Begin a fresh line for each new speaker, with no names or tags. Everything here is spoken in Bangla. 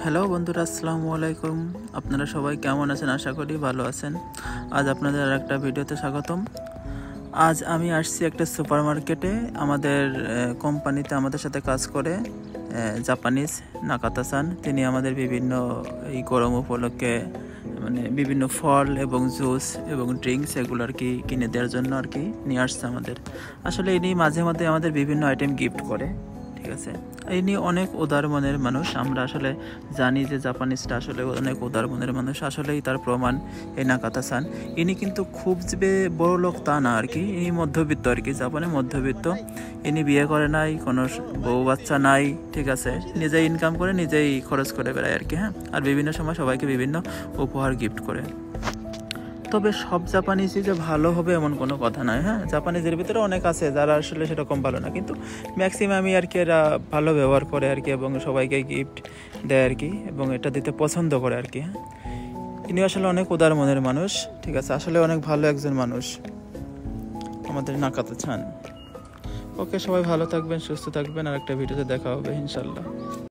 হ্যালো বন্ধুরা, আসসালামু আলাইকুম। আপনারা সবাই কেমন আছেন? আশা করি ভালো আছেন। আজ আপনাদের আর একটা ভিডিওতে স্বাগতম। আজ আমি আসছি একটা সুপার মার্কেটে। আমাদের কোম্পানিতে আমাদের সাথে কাজ করে জাপানিজ নাকাতা-সান। তিনি আমাদের বিভিন্ন এই গরম উপলক্ষে বিভিন্ন ফল এবং জুস এবং ড্রিঙ্কস এগুলো আর কি কিনে দেওয়ার জন্য আর কি নিয়ে আসছে আমাদের। আসলে ইনি মাঝে মধ্যে আমাদের বিভিন্ন আইটেম গিফট করে, ঠিক আছে। ইনি অনেক উদার মনের মানুষ। আমরা আসলে জানি যে জাপানিজটা আসলে অনেক উদার মনের মানুষ। আসলেই তার প্রমাণ এই নাকাতা-সান। ইনি কিন্তু খুব যে বড় লোক তা না আর কি, ইনি মধ্যবিত্ত আর কি, জাপানে মধ্যবিত্ত। ইনি বিয়ে করে নাই, কোনো বউ বাচ্চা নাই, ঠিক আছে। নিজেই ইনকাম করে নিজেই খরচ করে বেড়ায় আর কি, হ্যাঁ। আর বিভিন্ন সময় সবাইকে বিভিন্ন উপহার গিফট করে। তবে সব জাপানিজই যে ভালো হবে এমন কোনো কথা নয়, হ্যাঁ। জাপানিজের ভিতরে অনেক আছে যারা আসলে সেরকম ভালো না, কিন্তু ম্যাক্সিমামই আর কি এরা ভালো ব্যবহার করে আর কি, এবং সবাইকে গিফট দেয় আর কি, এবং এটা দিতে পছন্দ করে আর কি, হ্যাঁ। ইনি আসলে অনেক উদার মনের মানুষ, ঠিক আছে। আসলে অনেক ভালো একজন মানুষ আমাদের নাকাতা-সান। ওকে, সবাই ভালো থাকবেন, সুস্থ থাকবেন। আর একটা ভিডিওতে দেখা হবে ইনশাল্লাহ।